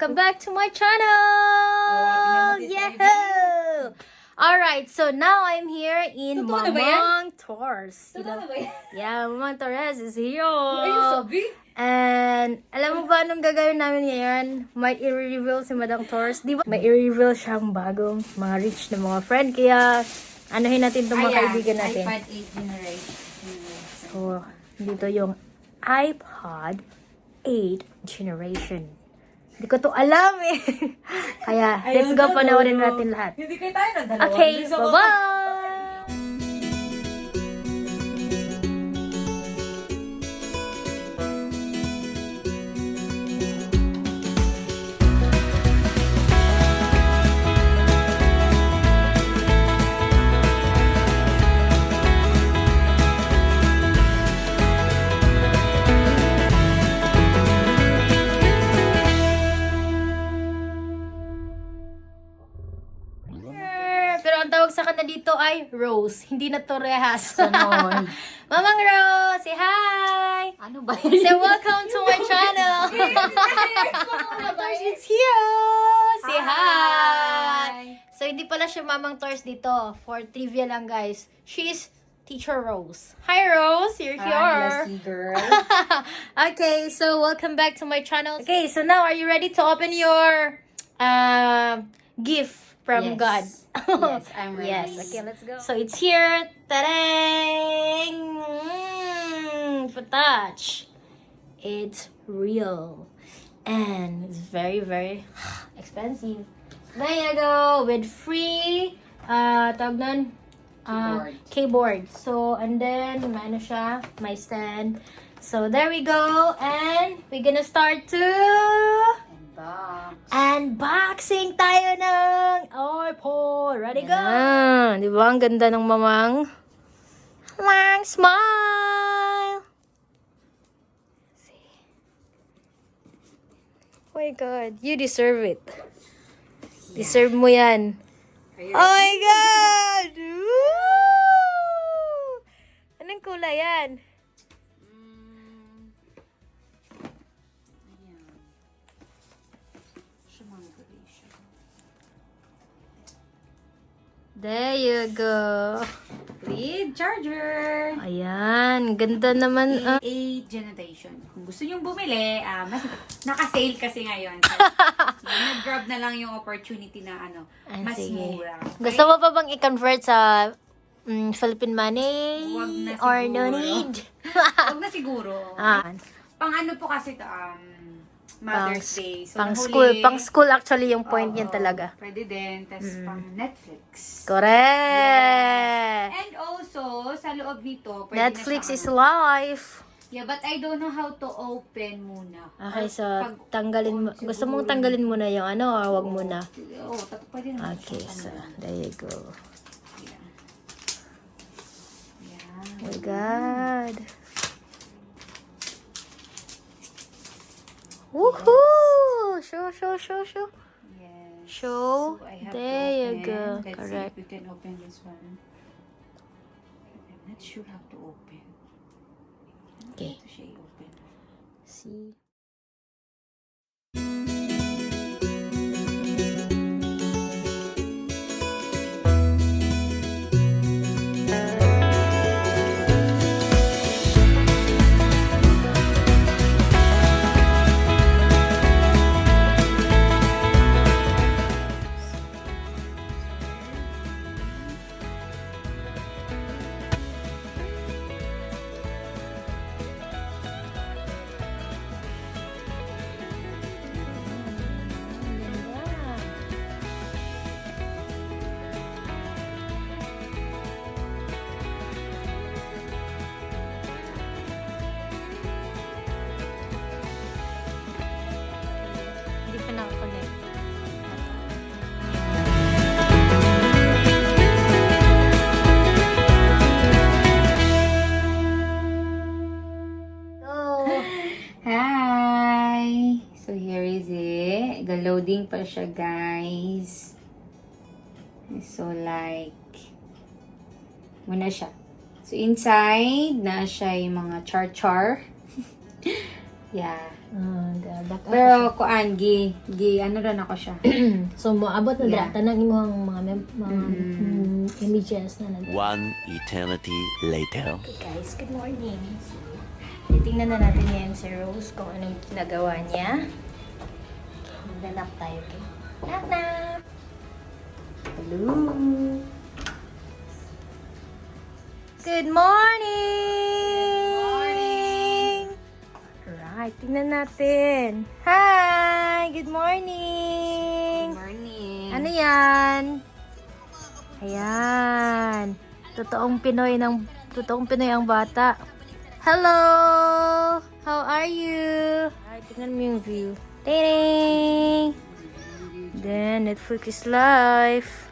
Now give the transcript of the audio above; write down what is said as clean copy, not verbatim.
welcome back to my channel! Yahoo! Alright, so now I'm here in Mang Torres. Yeah, Mang Torres is here. And alam mo ba anong gagawin namin ngayon? May i-reveal si Madam Torres. Di ba? May i-reveal siyang bagong mga rich na mga friend. Kaya anuhin natin itong mga kaibigan natin. iPad 8 generation. So, dito yung iPad 8 generation. Hindi ko to alam eh. Kaya, let's go panoorin natin lahat. Hindi kayo tayo na dalawa. Okay, bye-bye! Pero ang tawag sa kanya dito ay Rose. Hindi na Torrehas. Mamang Rose, say hi! Ano ba Say welcome to my channel! Tors is here! Say hi! So, hindi pala siya Mamang Tors dito. For trivia lang, guys. She's Teacher Rose. Hi, Rose! You're here! Bless you, girl. Okay, so welcome back to my channel. Okay, so now are you ready to open your gift from God? Yes, I'm ready. Yes, okay, let's go. So it's here. Ta-dang! Patouch. It's real. And it's very, very expensive. There you go. With free, tawag nun? Keyboard. So, and then, may ano siya, may stand. So, there we go. And we're gonna start to unboxing tayo ng iPod. Ready, go? Di ba? Ang ganda ng mamang. Mang, smile! See? Oh my God. You deserve it. Deserve mo yan. Oh my God! Woo! Anong kulay yan? There you go. With charger. Ayan, ganda naman. 8 generation. Kung gusto nyong bumili, mas naka-sale kasi ngayon. So, nag-grab na lang yung opportunity na mas sige. mura. Okay? Gusto mo pa bang i-convert sa Philippine money? Wag na Or siguro. no need? Wag na siguro. Ah. Pang ano po kasi ito, Mother's Day. So, Pang school actually yung point niyan talaga. Pwede din. Tapos pang Netflix. Correct! And also, sa loob nito, pwede Netflix na is siyang live. Yeah, but I don't know how to open muna. Okay, so Pag- tanggalin mo. Gusto mong tanggalin muna yung ano or wag muna? Oo, pwede naman. Okay, so there you go. Oh Yeah. my God. Woohoo! Show. Yes. Show. So, I have There to you open. go. Let's Correct. see if we can open this one. I'm not sure how to open. Okay. How to siya open. See. Hindi pa nakakonect. Hi! So here is it. Loading pa siya, guys. So like, muna siya. So inside, na siya yung mga char-char. Yeah. Back up. Pero kuan ano rin ako siya. So, moabot na Yeah. data ng imong mga images na nandito. One eternity later. Okay guys, good morning. Titingnan na natin ngayon si Rose kung anong ginagawa niya. Magdanap tayo, okay? Knock knock! Hello! Good morning! Alright, tingnan natin. Hi! Good morning! Morning. Ano yan? Ayan. Totoong Pinoy ang bata. Hello! How are you? Ay, tingnan mo yung view. Ding! Then, Netflix is live.